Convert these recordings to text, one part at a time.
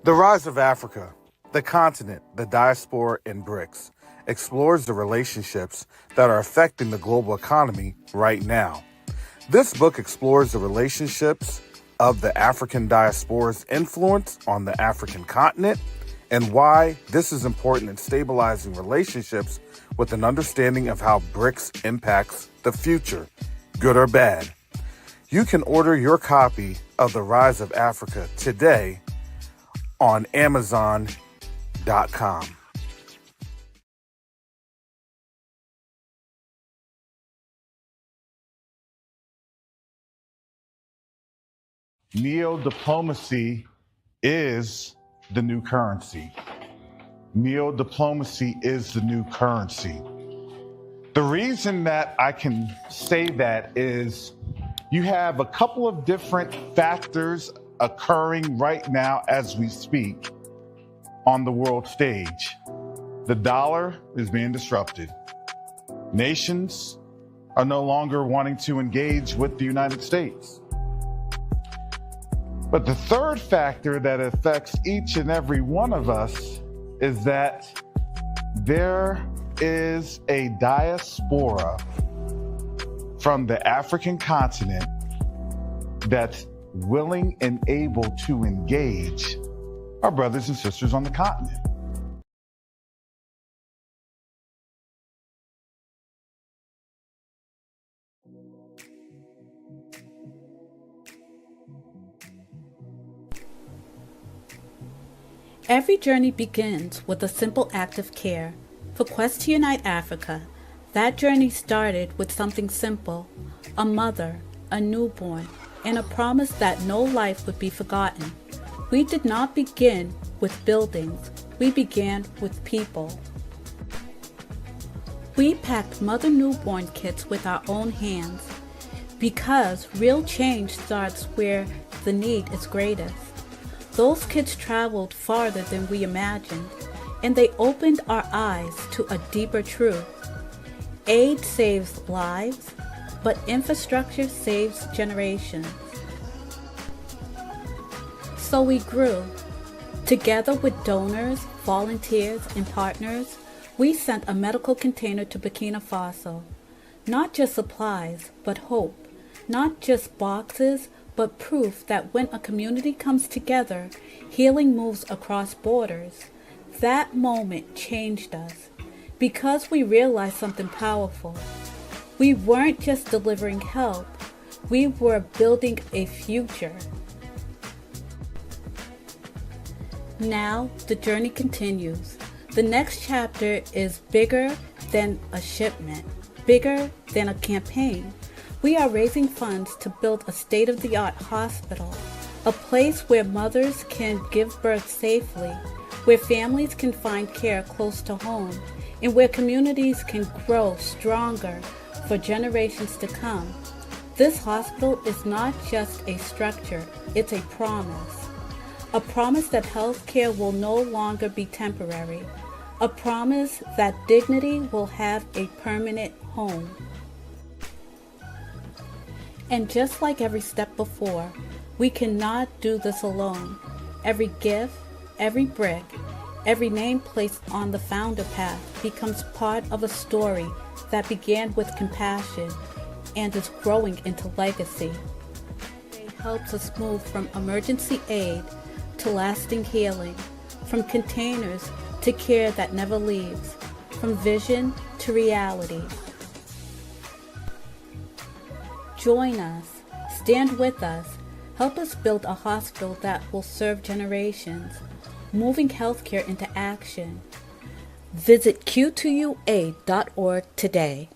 The rise of Africa, the continent, the diaspora, and BRICS explores the relationships that are affecting the global economy right now. This book explores the relationships of the African diaspora's influence on the African continent and why this is important in stabilizing relationships with an understanding of how BRICS impacts the future, good or bad. You can order your copy of The Rise of Africa today on Amazon.com. Neo-diplomacy is the new currency. Neo-diplomacy is the new currency. The reason that I can say that is you have a couple of different factors occurring right now as we speak on the world stage. The dollar is being disrupted. Nations are no longer wanting to engage with the United States. But the third factor that affects each and every one of us is that there is a diaspora from the African continent that's willing and able to engage our brothers and sisters on the continent. Every journey begins with a simple act of care. For Quest to Unite Africa, that journey started with something simple: a mother, a newborn, and a promise that no life would be forgotten. We did not begin with buildings, we began with people. We packed mother newborn kits with our own hands because real change starts where the need is greatest. Those kids traveled farther than we imagined, and they opened our eyes to a deeper truth. Aid saves lives, but infrastructure saves generations. So we grew. Together with donors, volunteers, and partners, we sent a medical container to Burkina Faso. Not just supplies, but hope. Not just boxes, but proof that when a community comes together, healing moves across borders. That moment changed us because we realized something powerful. We weren't just delivering help, we were building a future. Now the journey continues. The next chapter is bigger than a shipment, bigger than a campaign. We are raising funds to build a state-of-the-art hospital, a place where mothers can give birth safely, where families can find care close to home, and where communities can grow stronger for generations to come. This hospital is not just a structure, it's a promise. A promise that healthcare will no longer be temporary. A promise that dignity will have a permanent home. And just like every step before, we cannot do this alone. Every gift, every brick, every name placed on the founder path becomes part of a story that began with compassion and is growing into legacy. It helps us move from emergency aid to lasting healing, from containers to care that never leaves, from vision to reality. Join us, stand with us, help us build a hospital that will serve generations, moving healthcare into action. Visit q2ua.org today.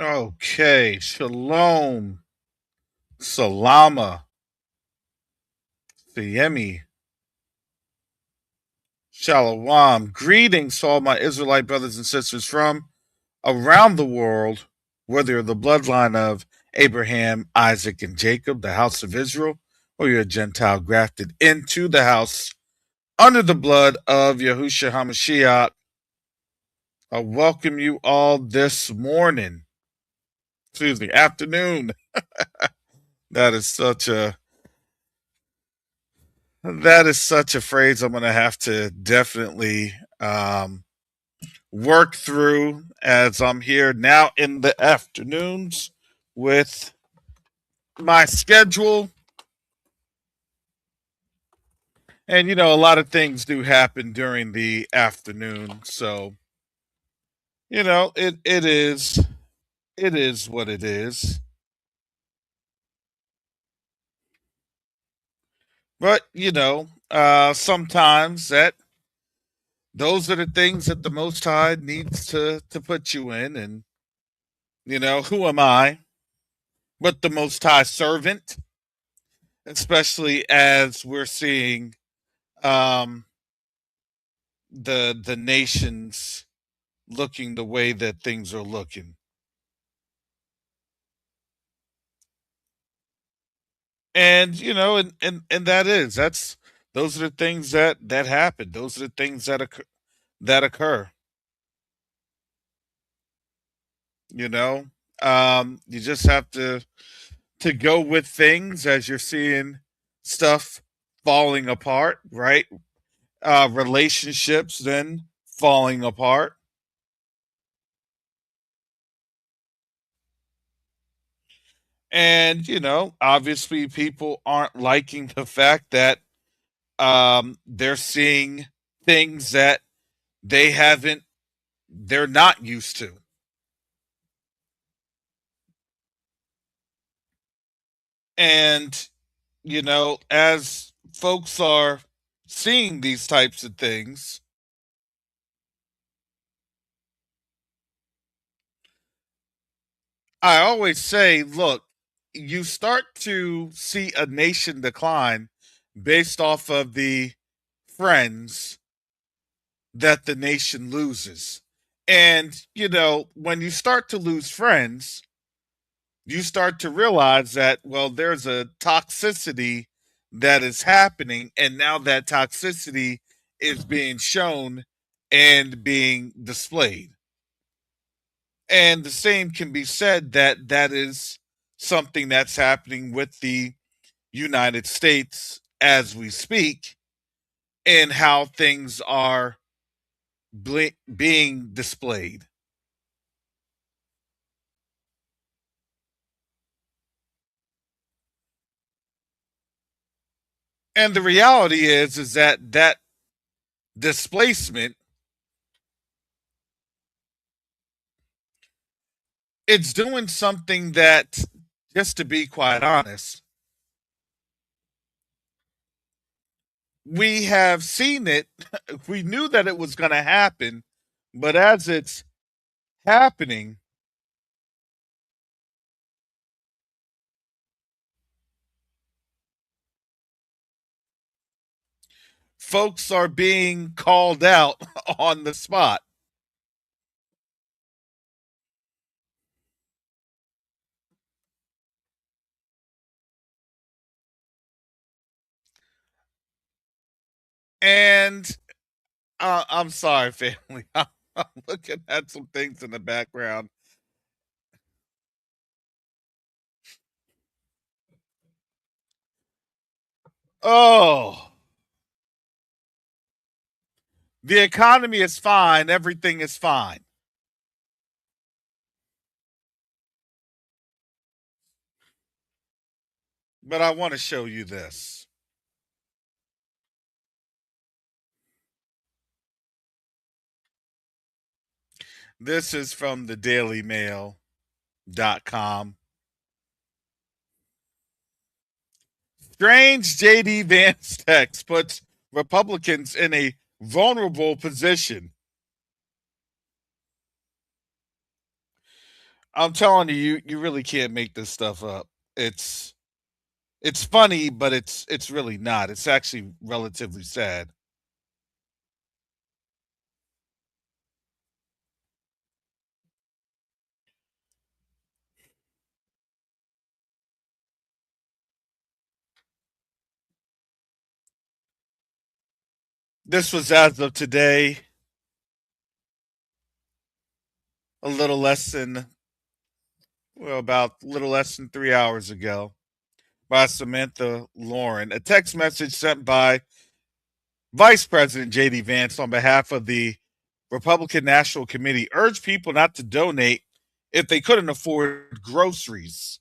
Okay, shalom, salama, Fiyemi, shalom. Greetings to all my Israelite brothers and sisters from around the world, whether you're the bloodline of Abraham, Isaac, and Jacob, the house of Israel, or you're a Gentile grafted into the house under the blood of Yahushua HaMashiach. I welcome you all this morning. Excuse me, afternoon. That is such a phrase I'm going to have to definitely work through as I'm here now in the afternoons with my schedule. And a lot of things do happen during the afternoon, so it is what it is. But sometimes that those are the things that the Most High needs to put you in, and who am I but the Most High servant, especially as we're seeing um, the nations looking the way that things are looking. And and that's those are the things that happen. Those are the things that occur. You know, you just have to go with things as you're seeing stuff falling apart, right? Relationships then falling apart. And obviously people aren't liking the fact that they're seeing things that they haven't they're not used to. And as folks are seeing these types of things, I always say, look, you start to see a nation decline based off of the friends that the nation loses. And when you start to lose friends, you start to realize that, well, there's a toxicity that is happening, and now that toxicity is being shown and being displayed. And the same can be said that is something that's happening with the United States as we speak, and how things are being displayed. And the reality is that displacement, it's doing something that, just to be quite honest, we have seen it. We knew that it was going to happen, but as it's happening, folks are being called out on the spot. And I'm sorry, family. I'm looking at some things in the background. Oh, the economy is fine. Everything is fine. But I want to show you this. This is from the dailymail.com. Strange JD Vance text puts Republicans in a vulnerable position. I'm telling you, you really can't make this stuff up. It's it's funny, but it's really not. It's actually relatively sad. This was as of today, a little less than about a little less than 3 hours ago, by Samantha Lauren. A text message sent by Vice President J.D. Vance on behalf of the Republican National Committee urged people not to donate if they couldn't afford groceries.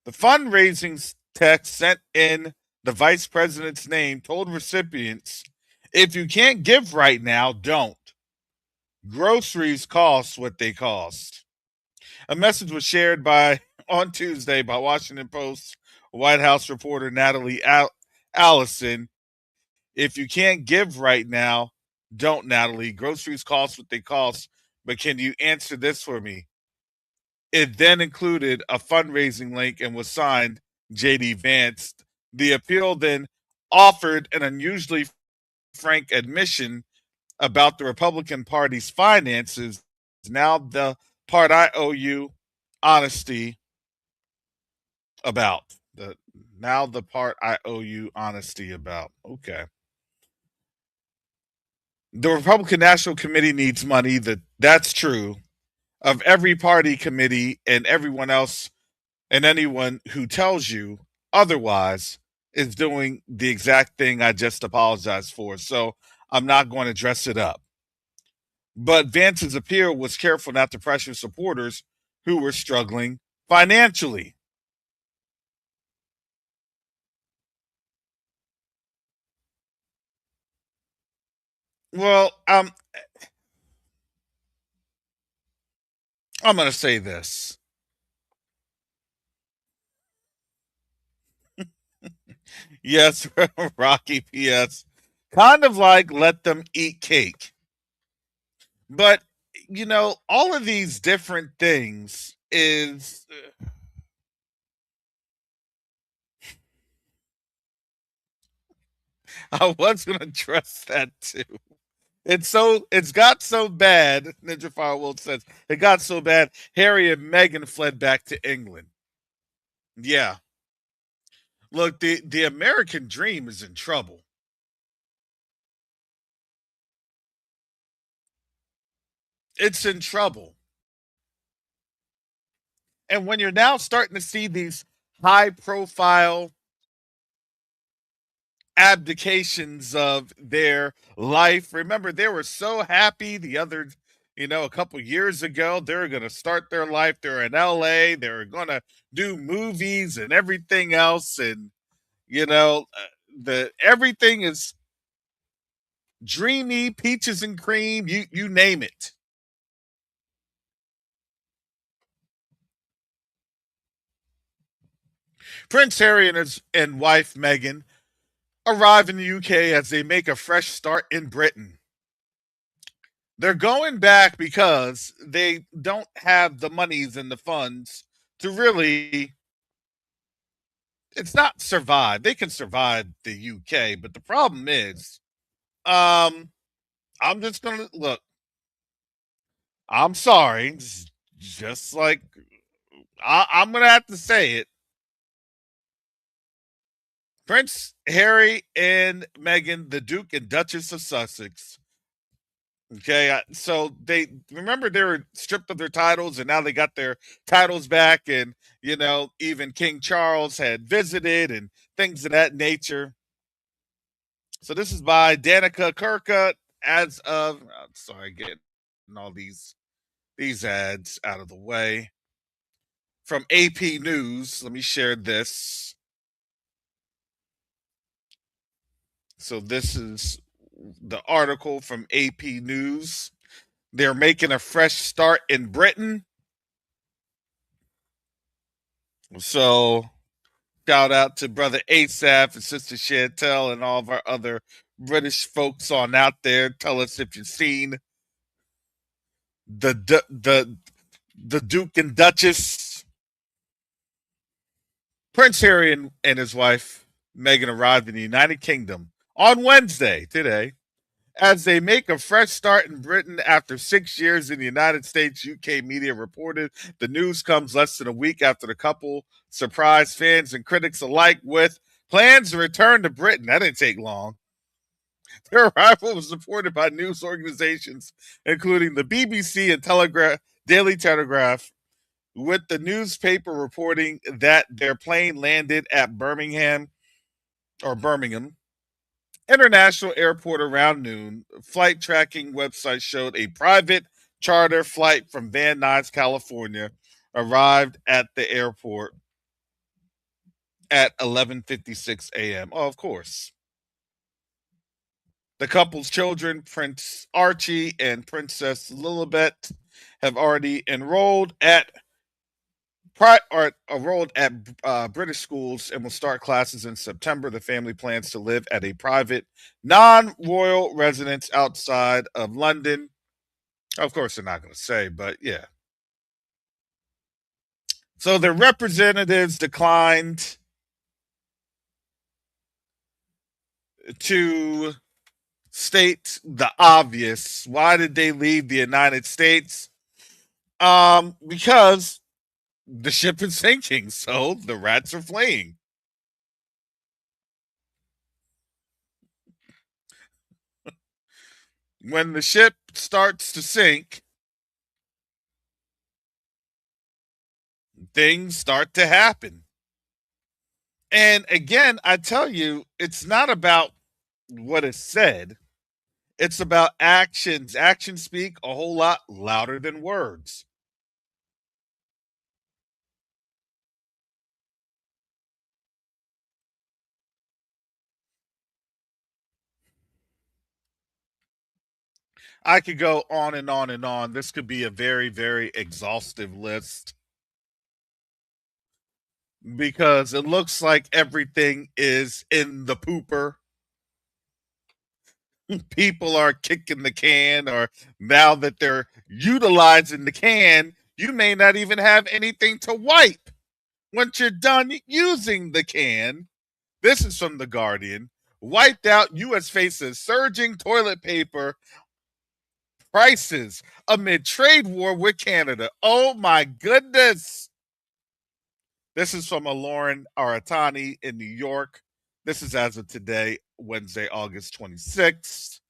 The fundraising text sent in the vice president's name told recipients, if you can't give right now, don't. Groceries cost what they cost. A message was shared by on Tuesday by Washington Post White House reporter Natalie Allison. If you can't give right now, don't, Natalie. Groceries cost what they cost, but can you answer this for me? It then included a fundraising link and was signed JD Vance. The appeal then offered an unusually frank admission about the Republican Party's finances. Now the part I owe you honesty about. Now the part I owe you honesty about. Okay. The Republican National Committee needs money. That's true. Of every party committee and everyone else and anyone who tells you otherwise is doing the exact thing I just apologized for. So I'm not going to dress it up. But Vance's appeal was careful not to pressure supporters who were struggling financially. Well, I'm going to say this. Yes, Rocky PS. Kind of like let them eat cake. But, all of these different things is. I was going to address that too. It's got so bad, Ninja Fireworld says, it got so bad, Harry and Meghan fled back to England. Yeah. Look, the American dream is in trouble. It's in trouble. And when you're now starting to see these high profile abdications of their life, remember they were so happy a couple years ago, they were going to start their life. They're in LA. They're going to do movies and everything else. And, the everything is dreamy, peaches and cream, you name it. Prince Harry and his and wife Meghan arrive in the UK as they make a fresh start in Britain. They're going back because they don't have the monies and the funds to really, it's not survive. They can survive the UK, but the problem is, um, I'm just gonna look. I'm sorry, just like I'm gonna have to say it. Prince Harry and Meghan, the Duke and Duchess of Sussex. Okay, so they remember they were stripped of their titles, and now they got their titles back, and even King Charles had visited and things of that nature. So this is by Danica Kirka. As of, sorry, getting all these ads out of the way from AP News. Let me share this. So this is the article from AP News. They're making a fresh start in Britain. So shout out to brother Asaph and sister Chantel and all of our other British folks on out there. Tell us if you've seen the the Duke and Duchess, Prince Harry and his wife Meghan arrived in the United Kingdom on Wednesday, today, as they make a fresh start in Britain after 6 years in the United States. UK media reported the news comes less than a week after the couple surprised fans and critics alike with plans to return to Britain. That didn't take long. Their arrival was supported by news organizations, including the BBC and Daily Telegraph, with the newspaper reporting that their plane landed at Birmingham International Airport around noon. Flight tracking website showed a private charter flight from Van Nuys, California, arrived at the airport at 11:56 a.m. Oh, of course. The couple's children, Prince Archie and Princess Lilibet, have already enrolled at British schools and will start classes in September. The family plans to live at a private, non-royal residence outside of London. Of course, they're not going to say, but yeah. So the representatives declined to state the obvious. Why did they leave the United States? Because the ship is sinking, so the rats are fleeing. When the ship starts to sink, things start to happen. And again, I tell you, it's not about what is said, it's about actions. Actions speak a whole lot louder than words. I could go on and on and on. This could be a very, very exhaustive list because it looks like everything is in the pooper. People are kicking the can, or now that they're utilizing the can, you may not even have anything to wipe once you're done using the can. This is from The Guardian. Wiped out, U.S. faces surging toilet paper prices amid trade war with Canada. Oh my goodness. This is from a Lauren Aratani in New York. This is as of today, Wednesday, August 26th.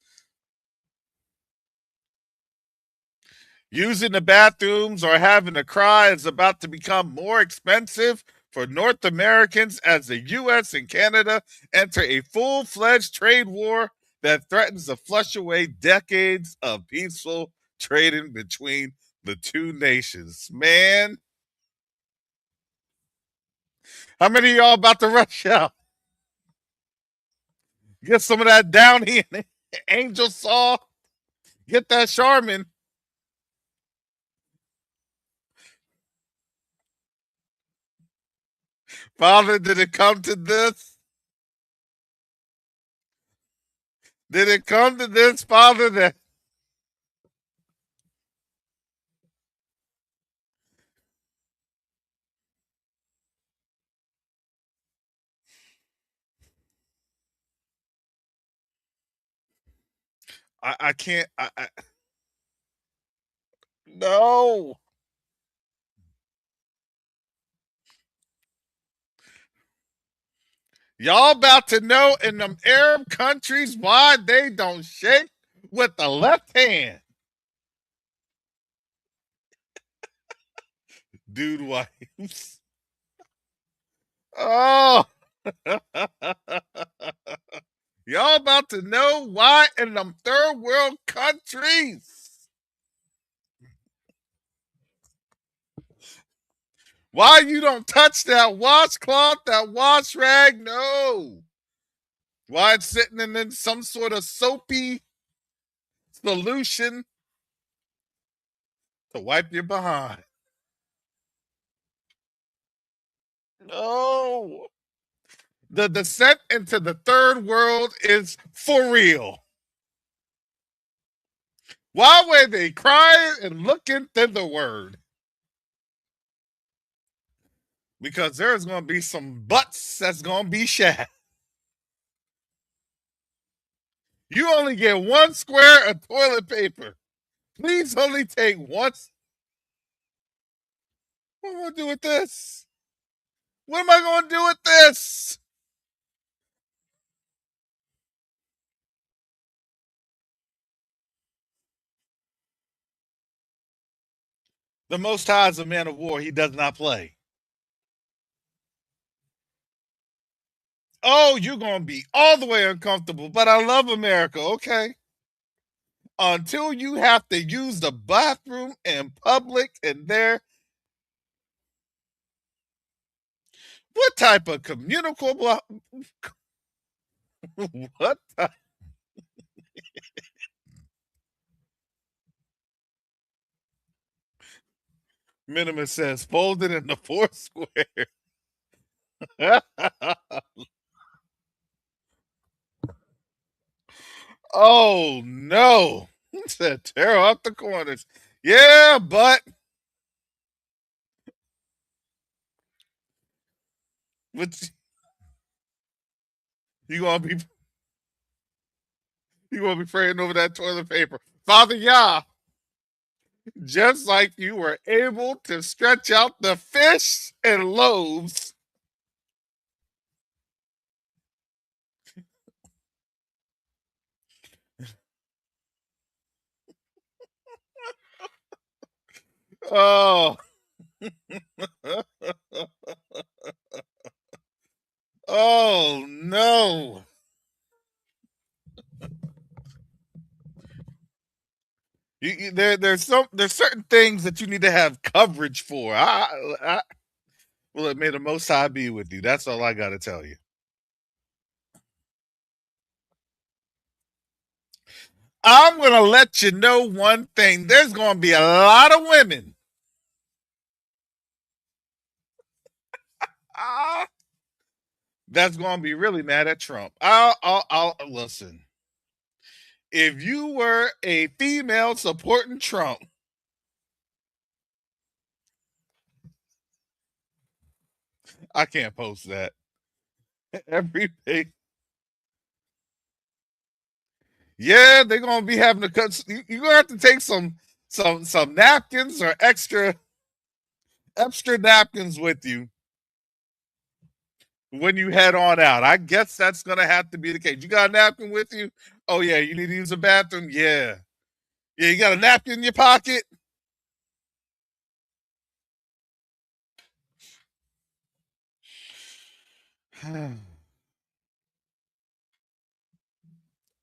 Using the bathrooms or having a cry is about to become more expensive for North Americans as the U.S. and Canada enter a full-fledged trade war that threatens to flush away decades of peaceful trading between the two nations. Man, how many of y'all about to rush out? Get some of that Downy and Angel Saw. Get that Charmin. Father, did it come to this? Did it come to this, Father, that I can't. No. Y'all about to know in them Arab countries why they don't shake with the left hand. Dude wives. Oh. Y'all about to know why in them third world countries. Why you don't touch that washcloth, that wash rag? No. Why it's sitting in some sort of soapy solution to wipe your behind. No. The descent into the third world is for real. Why were they crying and looking thitherward? because there's going to be some butts that's going to be shy. You only get one square of toilet paper. Please only take one. What am I going to do with this? What am I going to do with this? The Most High is a man of war. He does not play. Oh, you're going to be all the way uncomfortable, but I love America. Okay. Until you have to use the bathroom in public and there. What type of communicable? What? Minimum says folded in the four square. Oh no. Said tear off the corners. Yeah, but what you gonna be praying over that toilet paper. Father Yah, just like you were able to stretch out the fish and loaves. Oh, oh no. There's certain things that you need to have coverage for. Well, it may the Most High be with you. That's all I got to tell you. I'm gonna let you know one thing. There's gonna be a lot of women. Ah, that's gonna be really mad at Trump. I'll listen. If you were a female supporting Trump, I can't post that. Everything. Yeah, they're gonna be having to cut. You're gonna have to take some napkins or extra napkins with you when you head on out. I guess that's gonna have to be the case. You got a napkin with you? Oh yeah, you need to use the bathroom? Yeah. Yeah, you got a napkin in your pocket?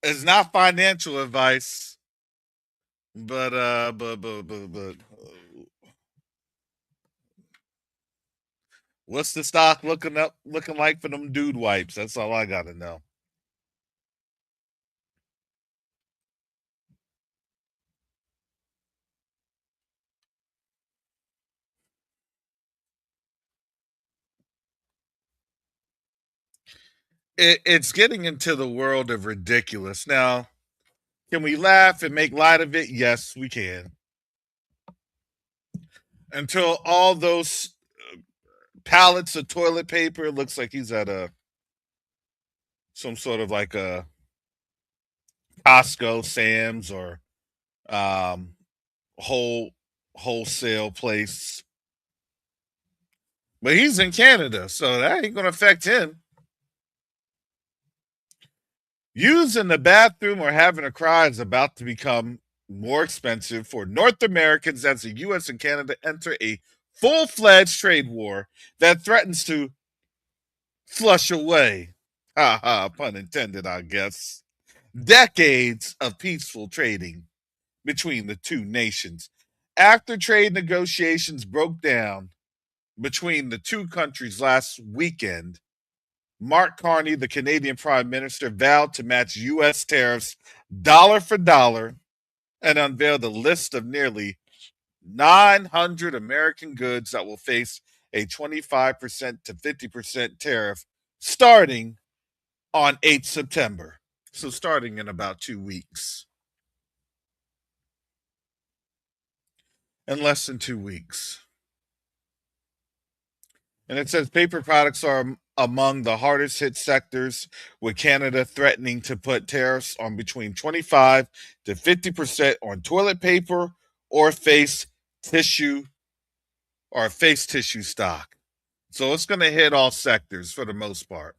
It's not financial advice, but what's the stock looking like for them dude wipes? That's all I gotta know. It's getting into the world of ridiculous. Now, can we laugh and make light of it? Yes, we can. Until all those pallets of toilet paper, it looks like he's at a some sort of like a Costco, Sam's, or um, whole wholesale place. But he's in Canada, so that ain't gonna affect him. Using the bathroom or having a cry is about to become more expensive for North Americans as the US and Canada enter a full-fledged trade war that threatens to flush away, ha ha, pun intended, I guess, decades of peaceful trading between the two nations. After trade negotiations broke down between the two countries last weekend, Mark Carney, the Canadian Prime Minister, vowed to match U.S. tariffs dollar for dollar and unveiled a list of nearly 900 American goods that will face a 25% to 50% tariff starting on 8 September. So, starting in about 2 weeks. In less than 2 weeks. And it says paper products are among the hardest hit sectors, with Canada threatening to put tariffs on between 25 to 50% on toilet paper or tissue face tissue stock. So it's going to hit all sectors for the most part.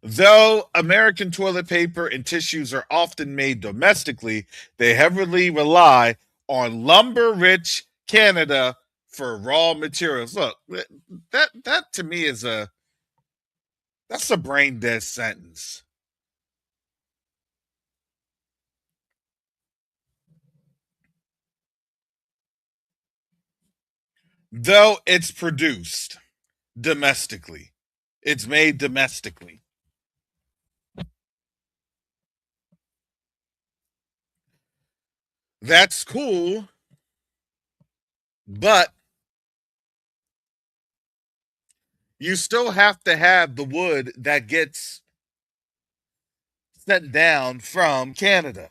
Though American toilet paper and tissues are often made domestically, they heavily rely on lumber rich Canada for raw materials. Look, that to me is that's a brain dead sentence. Though it's produced domestically, it's made domestically. That's cool, but you still have to have the wood that gets sent down from Canada.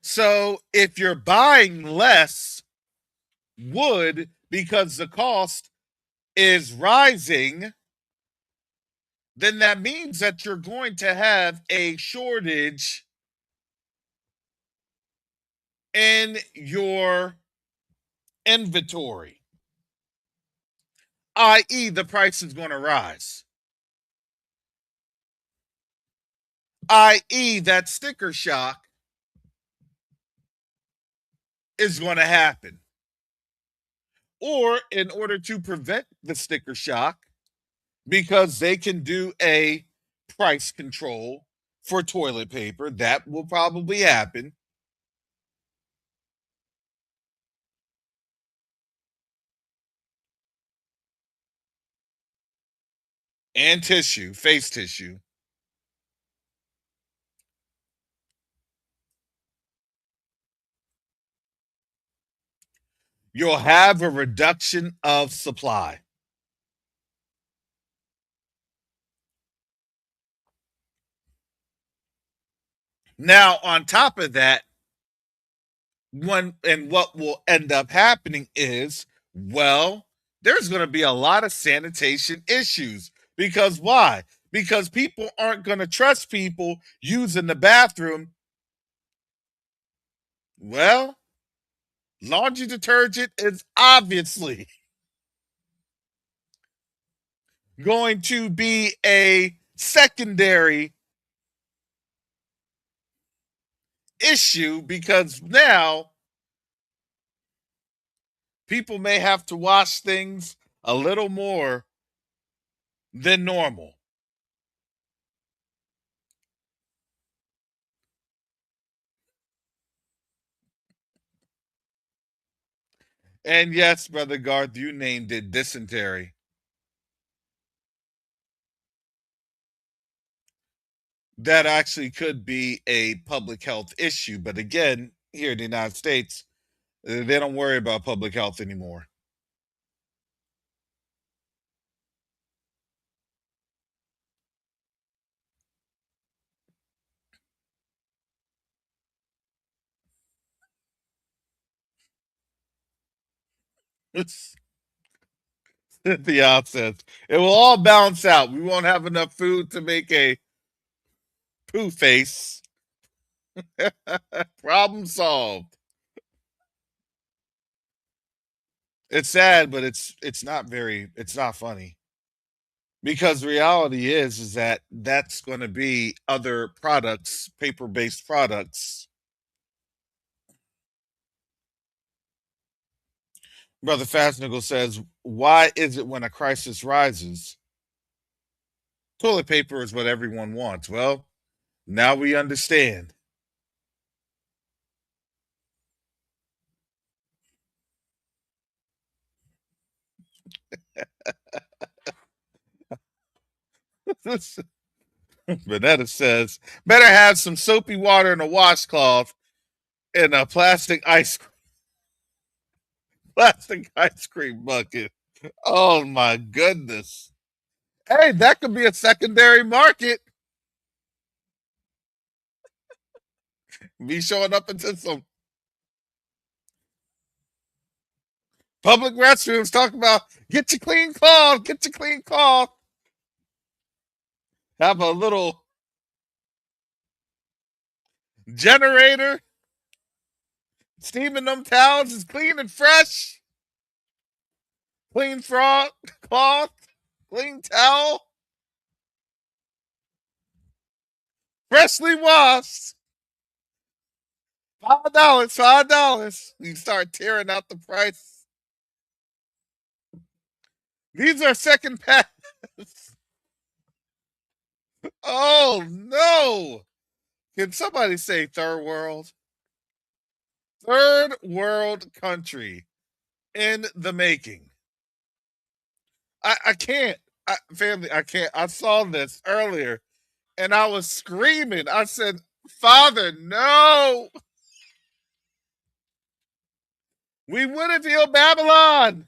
So if you're buying less wood because the cost is rising, then that means that you're going to have a shortage in your inventory, i.e., the price is going to rise, i.e., that sticker shock is going to happen. Or in order to prevent the sticker shock, because they can do a price control for toilet paper, that will probably happen. And tissue, face tissue. You'll have a reduction of supply. Now, on top of that, what will end up happening is, well, there's going to be a lot of sanitation issues. Because why? Because people aren't going to trust people using the bathroom. Well, laundry detergent is obviously going to be a secondary issue, because now people may have to wash things a little more than normal. And yes, Brother Garth, you named it dysentery. That actually could be a public health issue. But again, here in the United States, they don't worry about public health anymore. At the outset, it will all balance out. We won't have enough food to make a poo face. Problem solved. It's sad, but it's not funny. Because reality is that that's going to be other products, paper-based products. Brother Fastniggle says, why is it when a crisis rises, toilet paper is what everyone wants? Well, now we understand. Vanetta says, better have some soapy water in a washcloth in a plastic ice cream bucket. Oh my goodness. Hey, that could be a secondary market. Be showing up into some Public restrooms talk about get your clean cloth, get your clean cloth. Have a little generator, steaming them towels is clean and fresh. Clean frog cloth, clean towel, freshly washed. $5, $5. You start tearing out the price. These are second pass. Oh no! Can somebody say third world? Third world country in the making. I can't. Family, I can't. I saw this earlier and I was screaming. I said, Father, no! We wouldn't feel Babylon.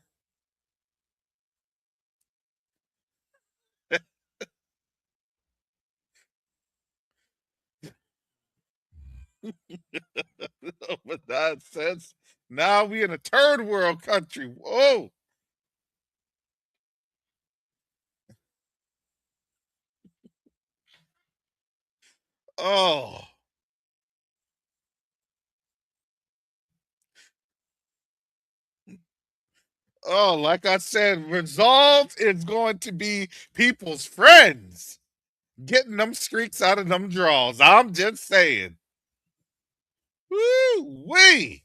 But nonsense. Now we in a third world country. Whoa. Oh. Oh, like I said, result is going to be people's friends getting them streaks out of them draws. I'm just saying. Woo wee.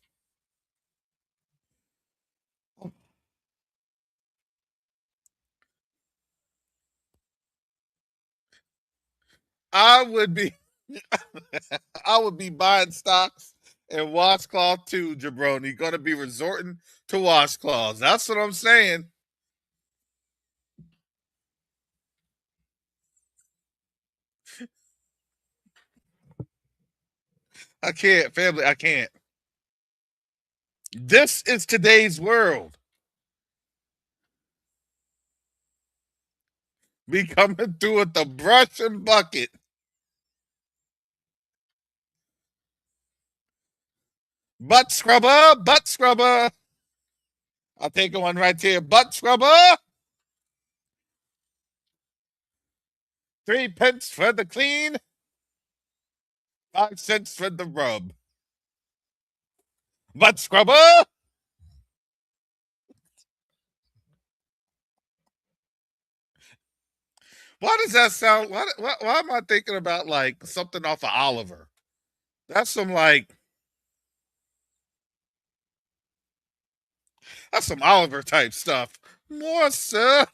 I would be I would be buying stocks and washcloth too, Jabroni. Gonna be resorting to washcloths. That's what I'm saying. I can't, family, I can't. This is today's world. Be coming through with the brush and bucket. Butt scrubber, butt scrubber. I'll take one right here. Butt scrubber. 3 pence for the clean, 5 cents for the rub. Butt scrubber. Why does that sound? Why am I thinking about like something off of Oliver? That's some like that's some Oliver type stuff. More sir.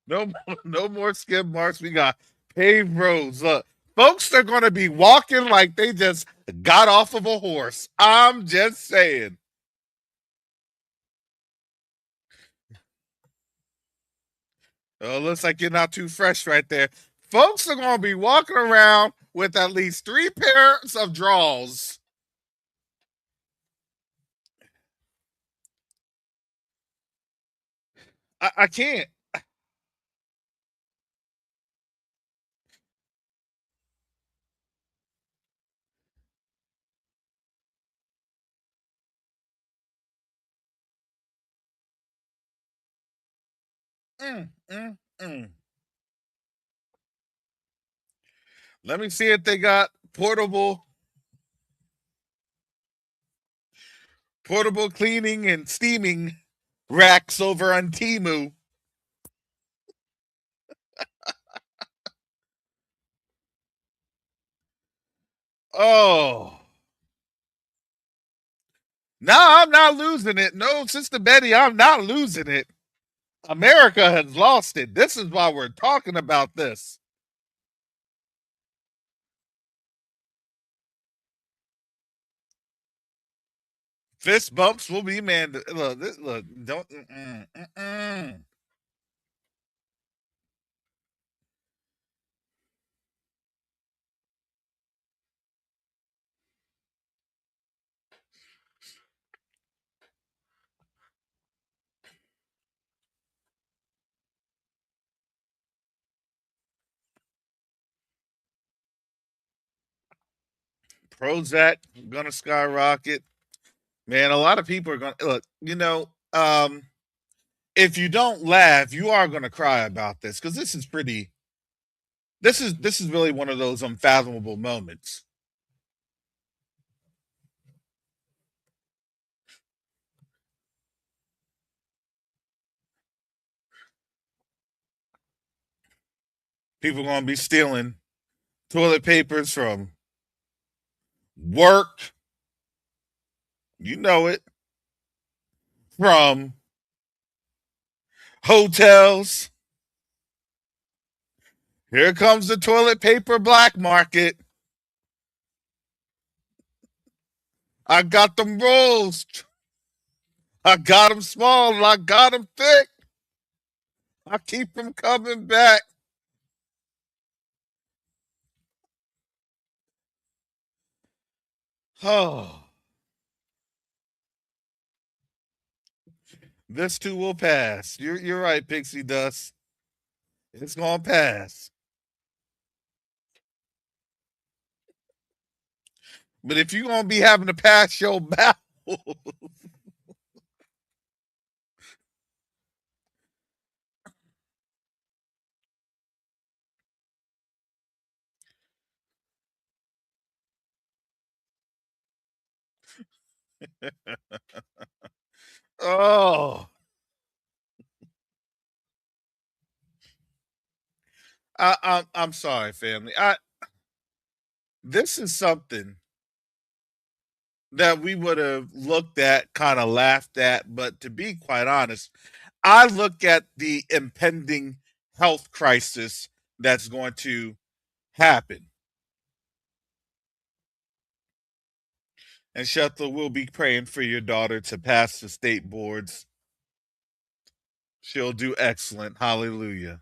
No, no more skid marks. We got paved roads. Look, folks are gonna be walking like they just got off of a horse. I'm just saying. Oh, looks like you're not too fresh right there. Folks are gonna be walking around with at least 3 pairs of drawers. I can't. Mm, mm, mm. Let me see if they got portable cleaning and steaming racks over on Timu. Oh, no, I'm not losing it. No, Sister Betty, I'm not losing it. America has lost it. This is why we're talking about this. Fist bumps will be man. Look, look, don't. Prozac gonna skyrocket. Man, a lot of people are gonna look, if you don't laugh, you are gonna cry about this because this is really one of those unfathomable moments. People are gonna be stealing toilet papers from work, you know it, from hotels. Here comes the toilet paper black market. I got them rolls. I got them small and I got them thick. I keep them coming back. Oh, this too will pass. You're right, Pixie Dust. It's gonna pass. But if you're gonna be having to pass your battle, oh, I'm sorry, family. This is something that we would have looked at, kind of laughed at, but to be quite honest, I look at the impending health crisis that's going to happen. And Shetla will be praying for your daughter to pass the state boards. She'll do excellent. Hallelujah.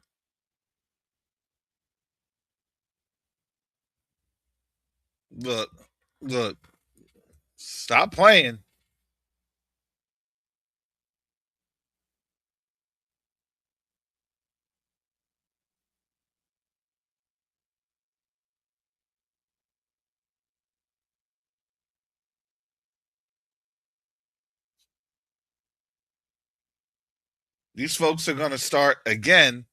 Look, look, stop playing. These folks are going to start again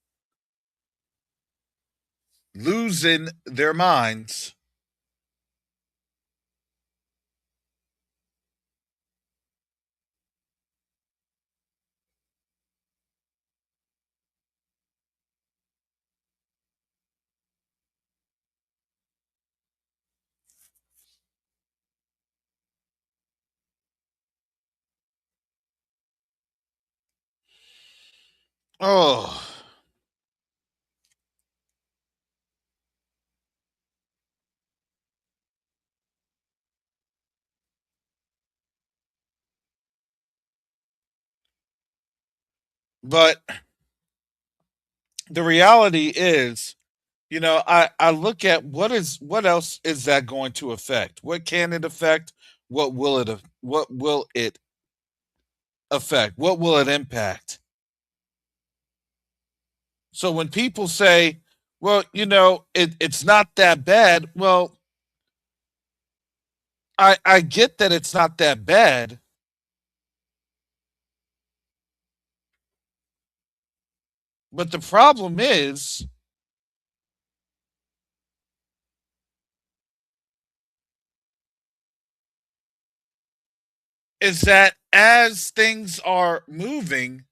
losing their minds. Oh, but the reality is, I look at what else is that going to affect? What can it affect? What will it affect? What will it impact? So when people say, well, it's not that bad, well, I get that it's not that bad, but the problem is that as things are moving,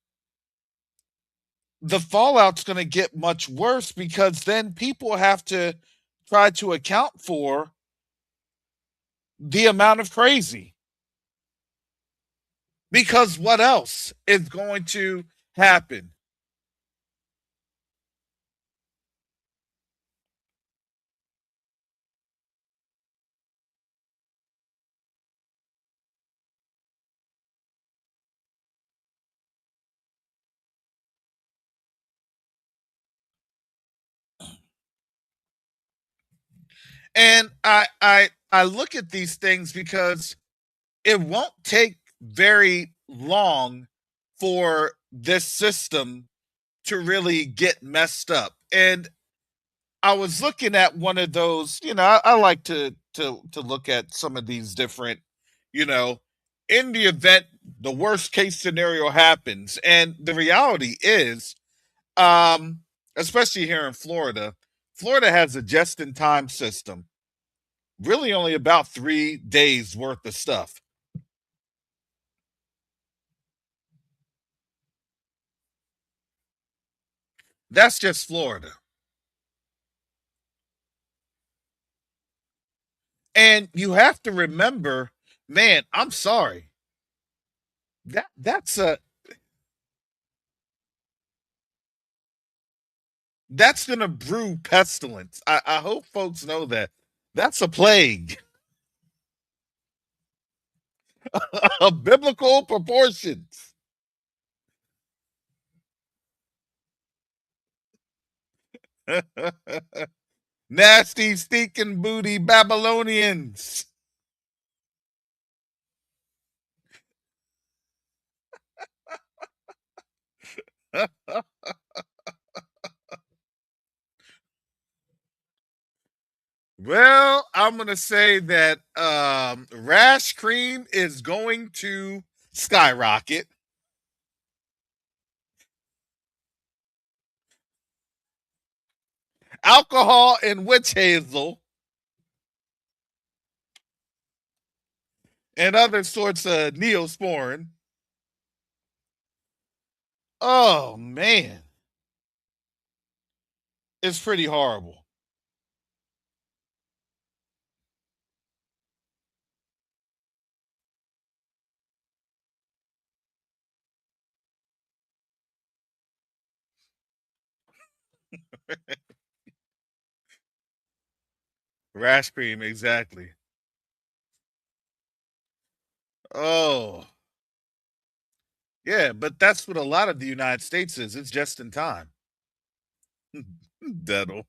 the fallout's going to get much worse because then people have to try to account for the amount of crazy. Because what else is going to happen? And I look at these things because it won't take very long for this system to really get messed up. And I was looking at one of those, I like to to look at some of these different, you know, in the event the worst case scenario happens, and the reality is, um, especially here in Florida, Florida has a just in time system. Really, only about 3 days worth of stuff. That's just Florida. And you have to remember, man, I'm sorry. That's gonna brew pestilence. I hope folks know that. That's a plague of biblical proportions. Nasty, stinking booty Babylonians. Well, I'm gonna say that rash cream is going to skyrocket. Alcohol and witch hazel and other sorts of neosporin. Oh man, it's pretty horrible. Rash cream, exactly. Oh, yeah, but that's what a lot of the United States is. It's just in time. Dental.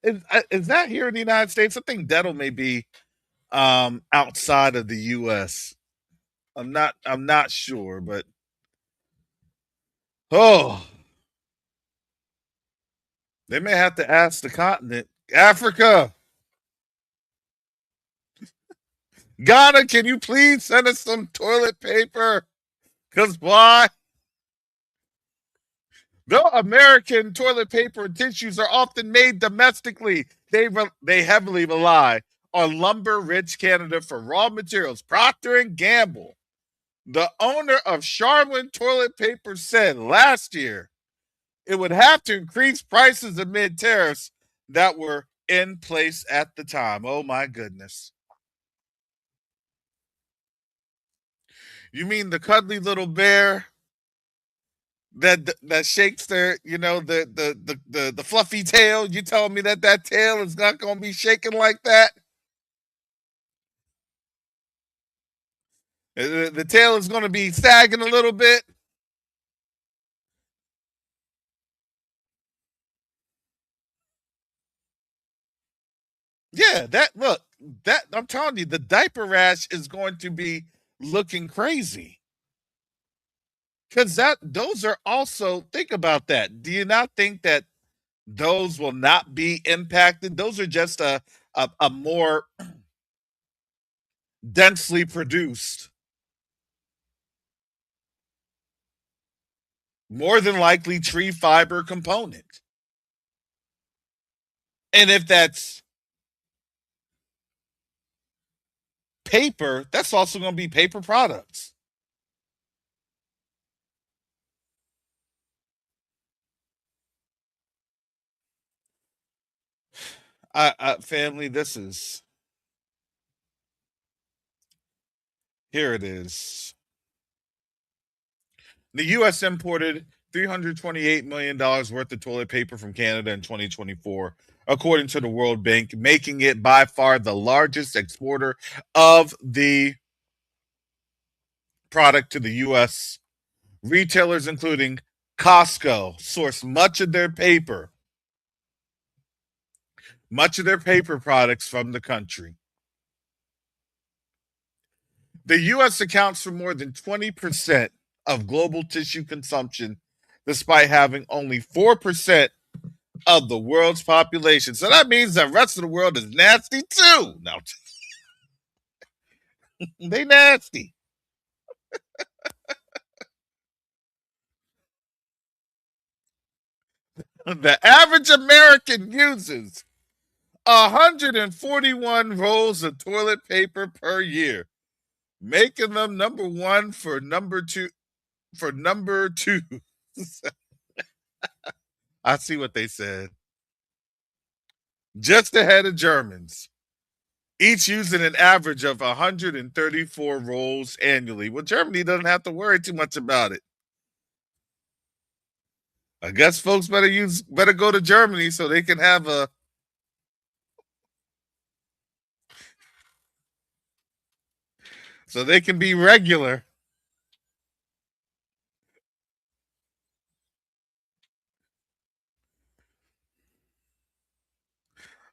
Is that here in the United States? I think dental may be outside of the US. I'm not sure, but oh, they may have to ask the continent. Africa, Ghana, can you please send us some toilet paper? Because why? Though American toilet paper and tissues are often made domestically, they heavily rely on lumber-rich Canada for raw materials. Procter and Gamble, the owner of Charmin toilet paper, said last year it would have to increase prices amid tariffs that were in place at the time. Oh my goodness. You mean the cuddly little bear that shakes their, the fluffy tail? You telling me that tail is not going to be shaking like that? The tail is going to be sagging a little bit. Yeah, that look, that I'm telling you, the diaper rash is going to be looking crazy. Because those are also, think about that. Do you not think that those will not be impacted? Those are just a more densely produced, more than likely tree fiber component. And if that's paper, that's also going to be paper products. Family, this is, here it is. The U.S. imported $328 million worth of toilet paper from Canada in 2024, according to the World Bank, making it by far the largest exporter of the product to the U.S. Retailers, including Costco, source much of their paper products from the country. The U.S. accounts for more than 20% of global tissue consumption, despite having only 4% of the world's population. So that means the rest of the world is nasty too. Now they nasty. The average American uses 141 rolls of toilet paper per year, making them number one for number two. For number two, I see what they said. Just ahead of Germans, each using an average of 134 rolls annually. Well, Germany doesn't have to worry too much about it. I guess folks better go to Germany so they can have a so they can be regular.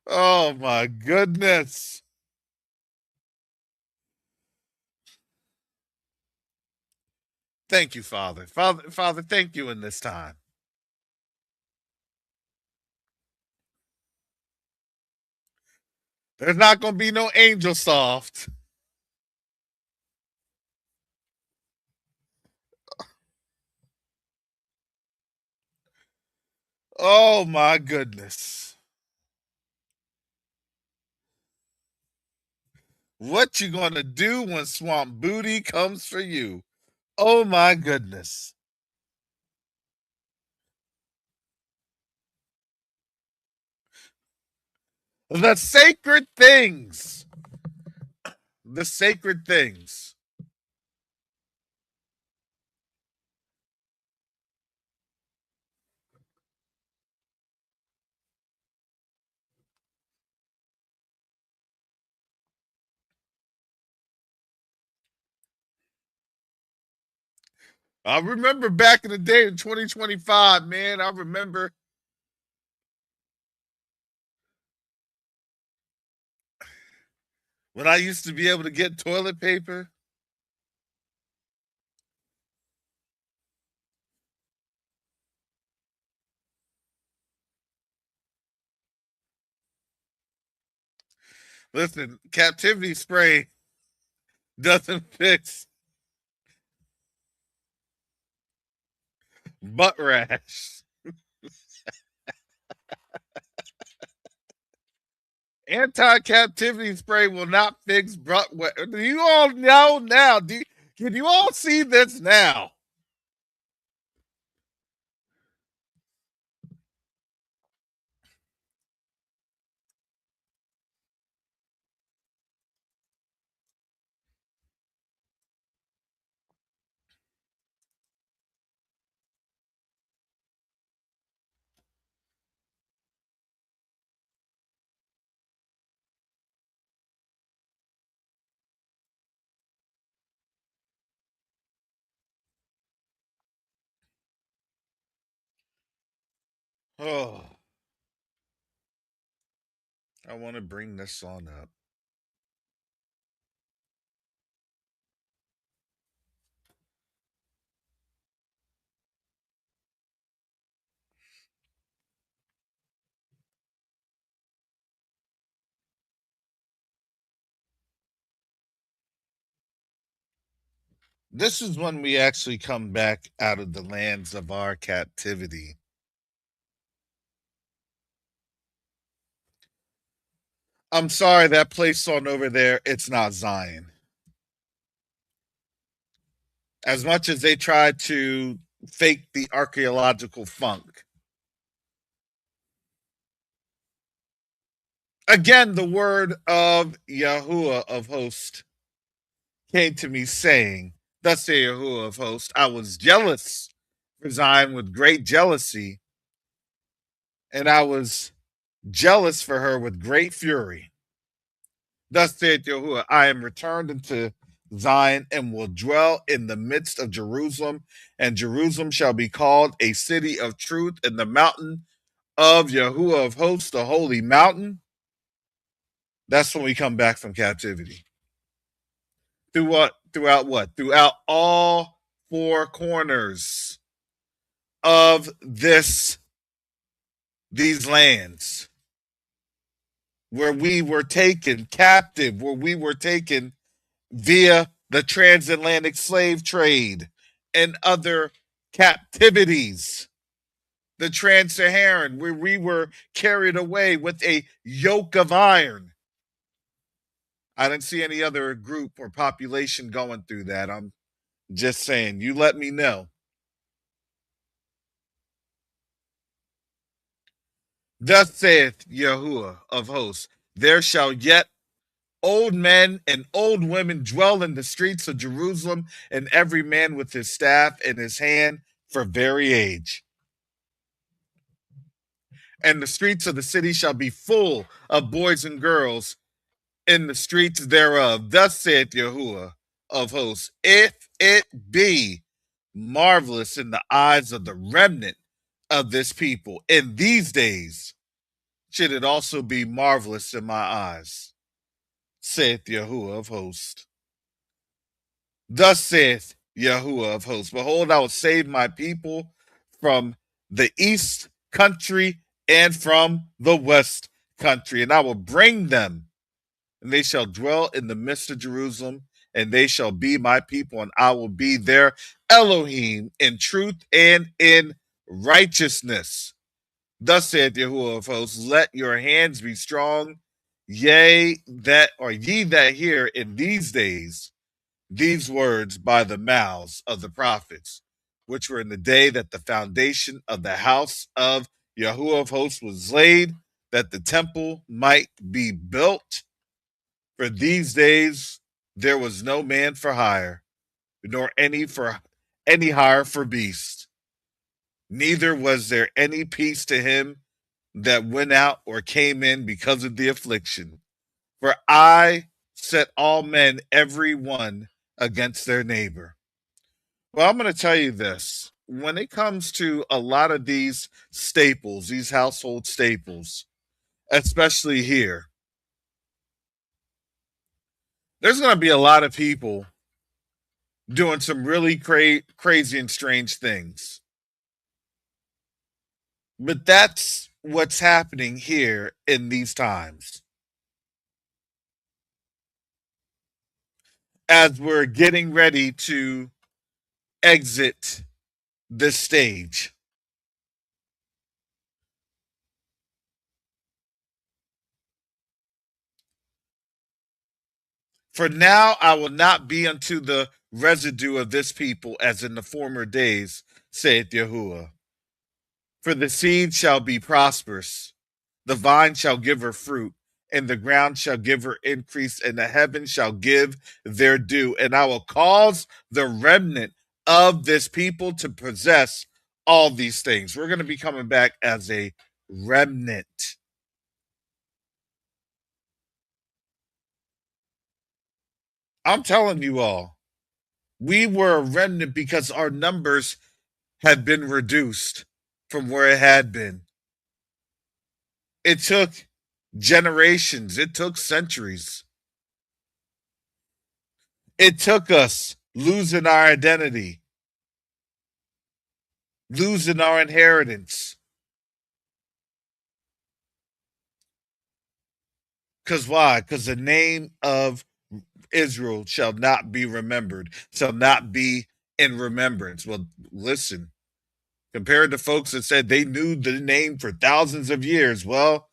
Oh my goodness. Thank you, Father. Father, thank you in this time. There's not gonna be no angel soft. Oh my goodness. What you gonna do when Swamp Booty comes for you? Oh my goodness. The sacred things. The sacred things. I remember back in the day in 2025, man. I remember when I used to be able to get toilet paper. Listen, captivity spray doesn't fix butt rash. Anti-captivity spray will not fix butt. Do you all know now? Can you all see this now? Oh, I want to bring this on up. This is when we actually come back out of the lands of our captivity. I'm sorry, that place on over there, it's not Zion. As much as they try to fake the archaeological funk. Again, the word of Yahuwah of hosts came to me saying, thus say Yahuwah of hosts, I was jealous for Zion with great jealousy, and I was jealous for her with great fury. Thus saith Yahuwah, I am returned into Zion and will dwell in the midst of Jerusalem, and Jerusalem shall be called a city of truth, and the mountain of Yahuwah of hosts, the holy mountain. That's when we come back from captivity. Through what? Throughout what? Throughout all four corners of this these lands where we were taken captive, where we were taken via the transatlantic slave trade and other captivities, the trans-Saharan, where we were carried away with a yoke of iron. I didn't see any other group or population going through that. I'm just saying, you let me know. Thus saith Yahuwah of hosts, there shall yet old men and old women dwell in the streets of Jerusalem, and every man with his staff in his hand for very age. And the streets of the city shall be full of boys and girls in the streets thereof. Thus saith Yahuwah of hosts, if it be marvelous in the eyes of the remnant of this people in these days, should it also be marvelous in my eyes, saith Yahuwah of hosts. Thus saith Yahuwah of hosts, behold, I will save my people from the east country and from the west country, and I will bring them, and they shall dwell in the midst of Jerusalem, and they shall be my people, and I will be their Elohim in truth and in righteousness. Thus saith Yahuwah of hosts, let your hands be strong, ye that hear in these days these words by the mouths of the prophets, which were in the day that the foundation of the house of Yahuwah of hosts was laid, that the temple might be built. For these days there was no man for hire, nor any hire for beast. Neither was there any peace to him that went out or came in because of the affliction. For I set all men, every one, against their neighbor. Well, I'm going to tell you this. When it comes to a lot of these staples, these household staples, especially here, there's going to be a lot of people doing some really crazy and strange things. But that's what's happening here in these times. As we're getting ready to exit this stage. For now I will not be unto the residue of this people as in the former days, saith Yahuwah. For the seed shall be prosperous, the vine shall give her fruit, and the ground shall give her increase, and the heavens shall give their due. And I will cause the remnant of this people to possess all these things. We're going to be coming back as a remnant. I'm telling you all, we were a remnant because our numbers had been reduced from where it had been. It took generations, it took centuries. It took us losing our identity, losing our inheritance. Because why? Because the name of Israel shall not be remembered, shall not be in remembrance. Well, listen, compared to folks that said they knew the name for thousands of years, well,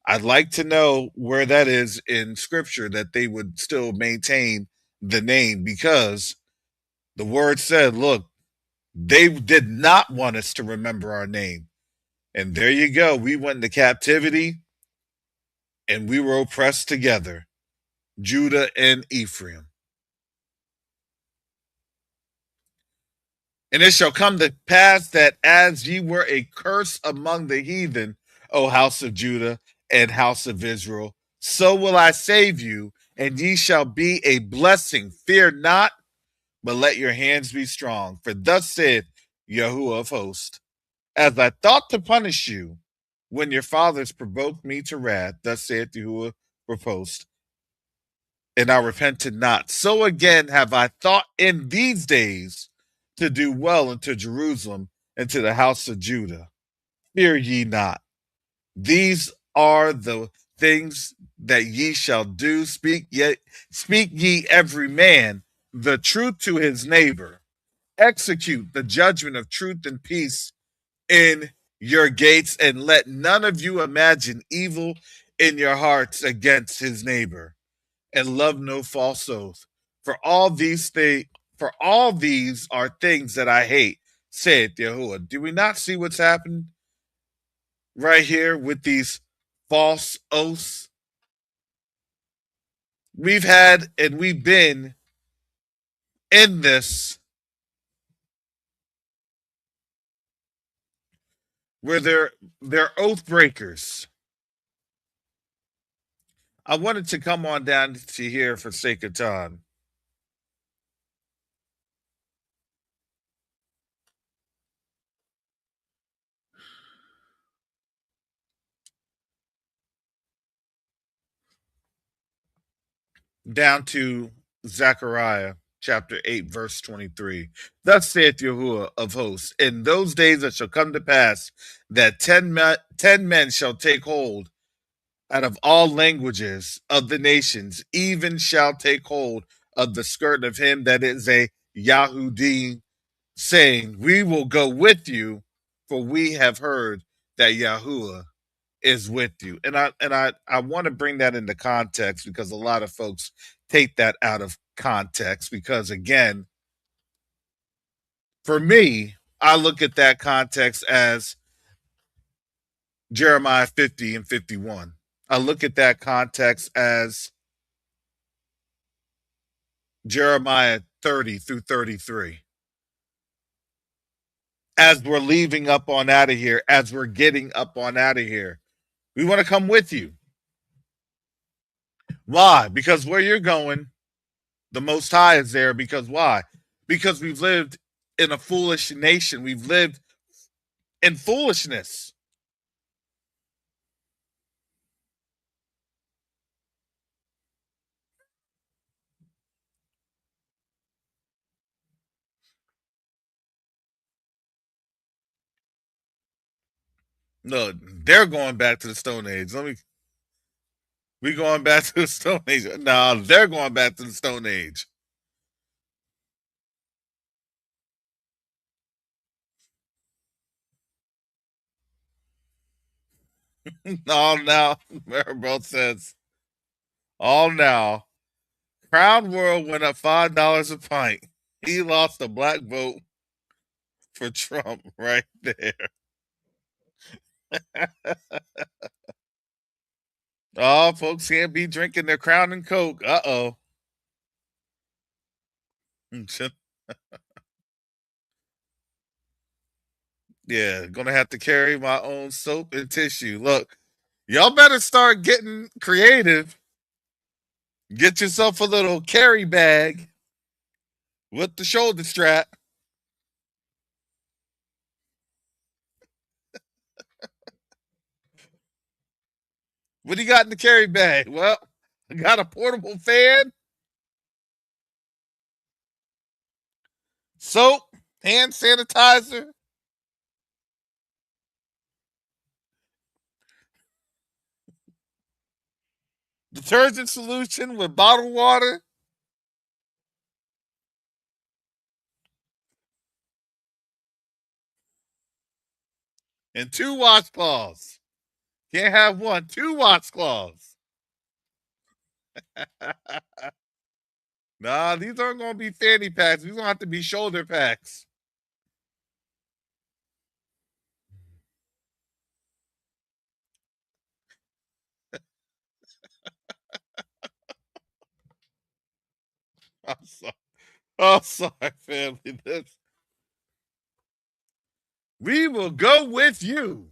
I'd like to know where that is in scripture that they would still maintain the name, because the word said, look, they did not want us to remember our name. And there you go. We went into captivity and we were oppressed together, Judah and Ephraim. And it shall come to pass that as ye were a curse among the heathen, O house of Judah and house of Israel, so will I save you, and ye shall be a blessing. Fear not, but let your hands be strong. For thus saith Yahuwah of hosts, as I thought to punish you when your fathers provoked me to wrath, thus saith Yahuwah of hosts, and I repented not. So again have I thought in these days to do well unto Jerusalem and to the house of Judah. Fear ye not, These are the things that ye shall do. Speak ye every man the truth to his neighbor. Execute the judgment of truth and peace in your gates, and let none of you imagine evil in your hearts against his neighbor, and love no false oath. For all these things, for all these are things that I hate, saith Yahuwah. Do we not see what's happened right here with these false oaths? We've had and we've been in this where they're oath breakers. I wanted to come on down to here for sake of time. Down to Zechariah chapter 8, verse 23. Thus saith Yahuwah of hosts, in those days it shall come to pass that 10 men shall take hold out of all languages of the nations, even shall take hold of the skirt of him that is a Yahudi, saying, we will go with you, for we have heard that Yahuwah is with you. And I want to bring that into context because a lot of folks take that out of context because again, for me, I look at that context as Jeremiah 50 and 51. I look at that context as Jeremiah 30 through 33. As we're leaving up on out of here, as we're getting up on out of here, we want to come with you. Why? Because where you're going, the Most High is there. Because why? Because we've lived in a foolish nation. We've lived in foolishness. No, they're going back to the Stone Age. We going back to the Stone Age. No, they're going back to the Stone Age. All now, Maribel says, all now. Crown World went up $5 a pint. He lost a black vote for Trump right there. Oh, folks can't be drinking their Crown and Coke. Uh-oh. Yeah, gonna have to carry my own soap and tissue. Look, y'all better start getting creative. Get yourself a little carry bag with the shoulder strap. What do you got in the carry bag? Well, I got a portable fan, soap, hand sanitizer, detergent solution with bottled water, and two washcloths. Can't have one, two washcloths. Nah, these aren't gonna be fanny packs. These gonna have to be shoulder packs. I'm sorry. I'm sorry, family. We will go with you.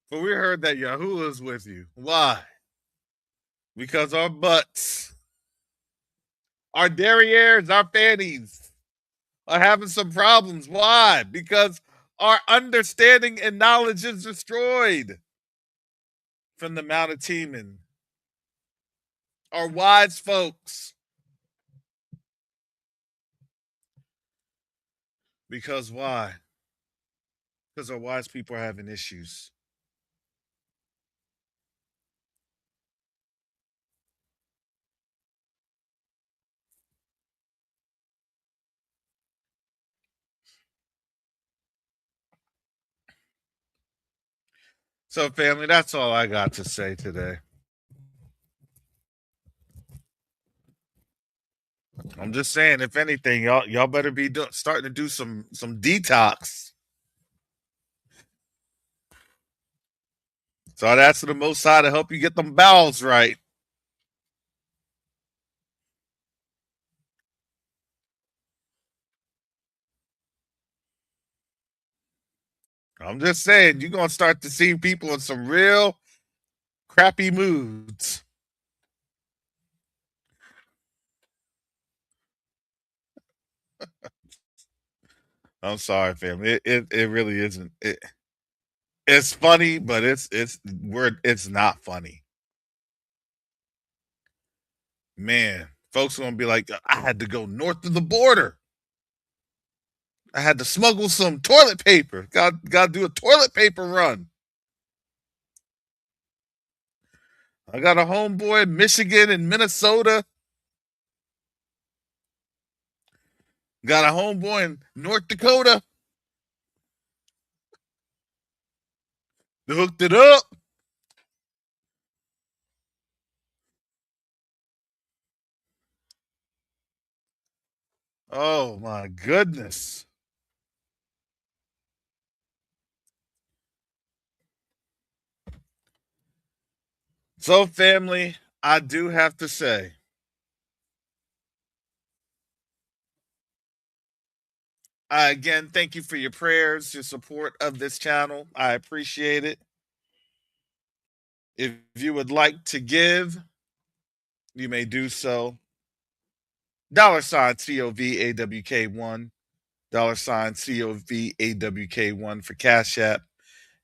For we heard that Yahuwah is with you. Why? Because our butts, our derrieres, our fannies are having some problems. Why? Because our understanding and knowledge is destroyed from the Mount of Teman. Our wise folks. Because why? Because our wise people are having issues. So, family, that's all I got to say today. I'm just saying, if anything, y'all better be starting to do some detox. So I'd ask the Most High to help you get them bowels right. I'm just saying, you're gonna start to see people in some real crappy moods. I'm sorry, family. It really isn't. It's funny, but it's not funny. Man, folks are gonna be like, I had to go north of the border. I had to smuggle some toilet paper. Got to do a toilet paper run. I got a homeboy in Michigan and Minnesota. Got a homeboy in North Dakota. They hooked it up. Oh my goodness. So, family, I do have to say, again, thank you for your prayers, your support of this channel. I appreciate it. If you would like to give, you may do so. $COVAWK1, $COVAWK1 for Cash App,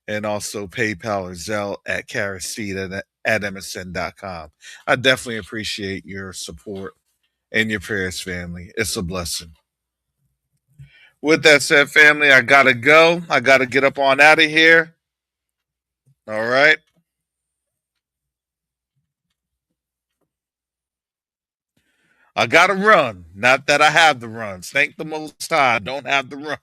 and also PayPal or Zelle at Karaseed at MSN.com. I definitely appreciate your support and your prayers, family. It's a blessing. With that said, family, I gotta go. I gotta get up on out of here. All right. I gotta run. Not that I have the runs. Thank the Most High. I don't have the run.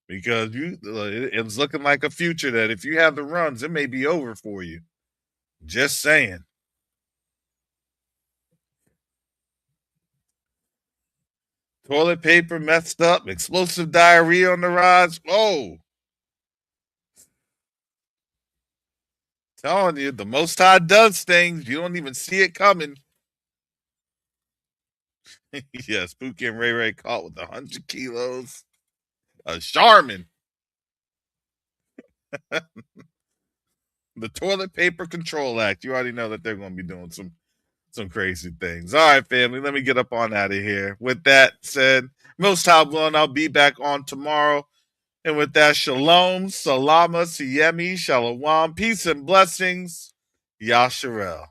Because it's looking like a future that if you have the runs, it may be over for you. Just saying. Toilet paper messed up, explosive diarrhea on the rise. Oh, telling you, the Most High does things. You don't even see it coming. Yes, Pookie and Ray Ray caught with 100 kilos. A Charmin. The Toilet Paper Control Act. You already know that they're going to be doing some crazy things. All right, family, let me get up on out of here. With that said, Most High willing, I'll be back on tomorrow. And with that, shalom, salama, siyemi, shalom, peace and blessings. Yasharel.